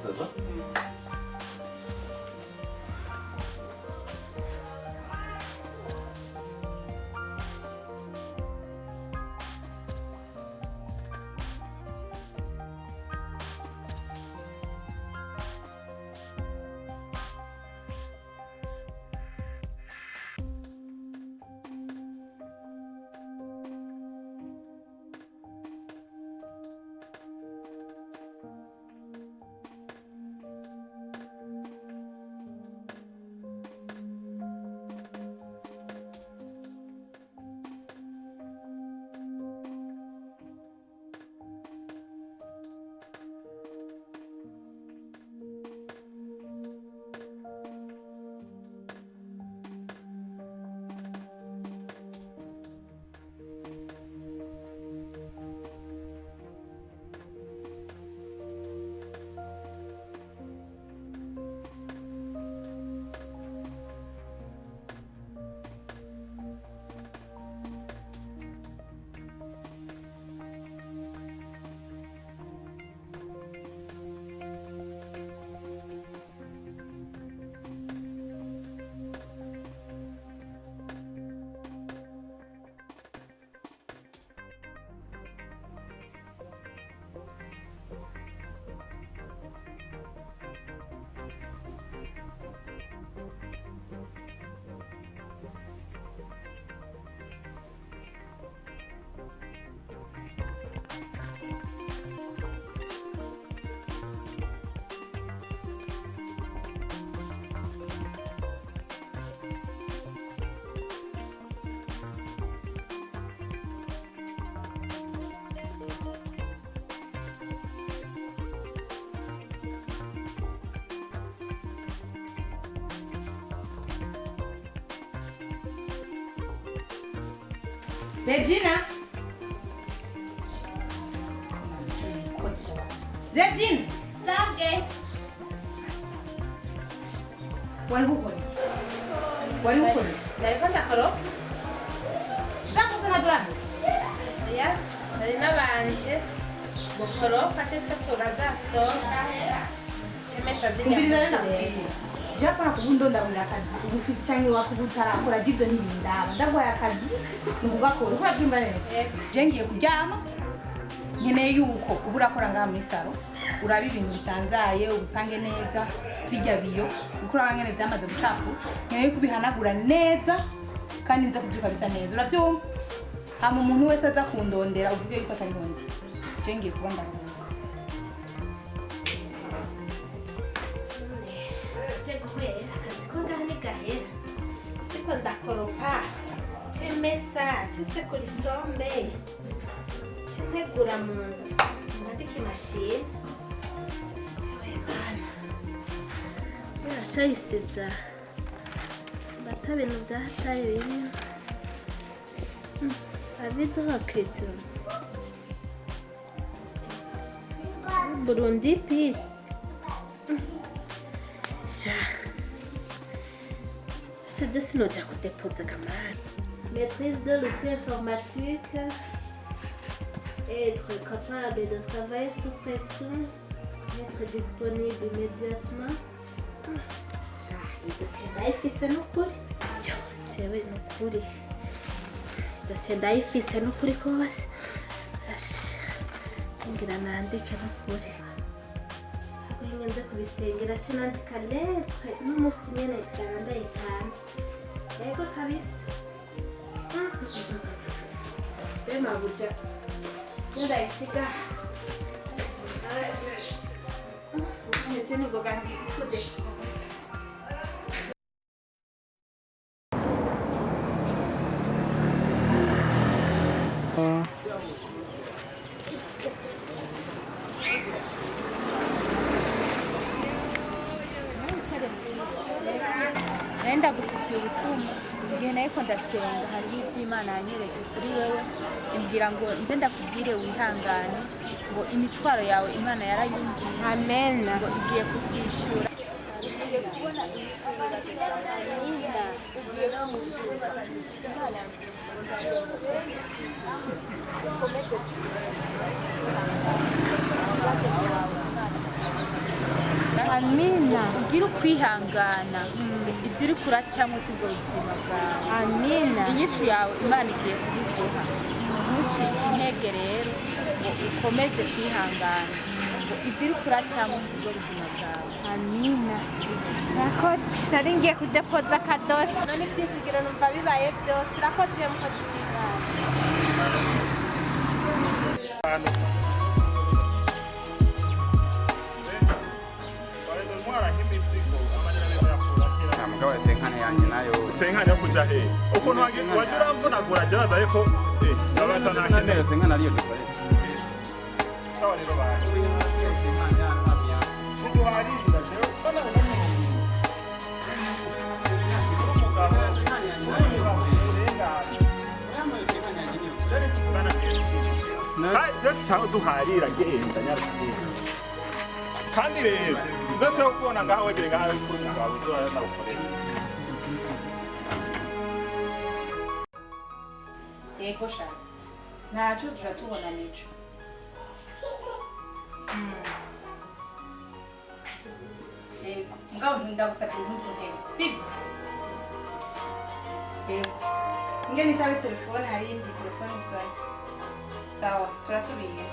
ça va? Regina! Regina! Sabge! Walihukuni. Walihukuni. Nariko ndakoro? Zako tunadurana. Ya, nari nabanje gukoropa cyese turazasonga. Chemesa Kubiriza zijya. ndakubwiye. Japa nakubundo ndabura akazi. Ubufisi cyangwa wakubutarakora jibyo ntibindaba. Ndaguhaye akazi ngugakora. Uko yabyumva neza. Jengiye kuryama. Nkeneye yuko ubura akora ngaha muri saro. Uraba ibintu bisanzaye, ubipange neza, bijya biyo. Ukora nkene byamaze gucafu. Nkeneye kubihanagura neza kandi nza kubyuka bisa neza. Urabyumva? Hama umuntu wese aza kundondera uvuge yuko atari hondi. Jengiye kuba ndaruhuka. Ariko ndakoropa chemesa cyese kuri sombe chintegura mu nda ndika imashini wemana birashayiseza bata bintu byahataye biri avidraketo Burundi peace Je suis déjà côté pour ta camarade. Maîtrise de l'outil informatique. Être capable de travailler sous pression. Être disponible immédiatement. Le dossier d'AFC no kuri. Yo, jewe no kuri. Dossier d'AFC no kuri kose. Ngira nandike no kuri. Ngenze kubisengera cyo nandika lettre n'umusi nyene ndanda ikanze. Yego kabisa. Bema buja. Nda isiga. Ndetse ni goga kude. Nenda gufitiye ubutumwa igihe nariko ndasenga hariho ivy'Imana yanyeretse kuri wewe imbwira ngo nze ndakubwire wihangane ngo imitwaro yawe Imana yarayumviye. Amen. Ngo igiye kukwishura. amina ugire ukwihangana ibyo uri kuracamo si ubwo buzima bwawe amina inyishu yawe imana igiye kubiguha ntucike intege rero ngo ukomeze kwihangana ngo ibyo uri kuracamo si ubwo buzima bwawe amina urakoze nari ngiye kudepoza akadosi none ibyizigiro numva bibaye byose urakoze mukozi w'imana mugabo senkane yanjye nayo senkane yo kuja he ukuntu waje uramvunagura jaza ariko nabata nakeneye senkane ariyo dukore sawa rero bana ntiduharira rero bana cyangwa duharira genda nyarugenge kandi rero ndetse yo kubona ngaho wegere ngaho kuri umugabo uzora nawukorera yego sha ntaco tuja tubona nico yego mugabo ndagusabye ntuzuhebe sibyo yego ingene itabe telefone hari indi telefone isoni sawa turasubiye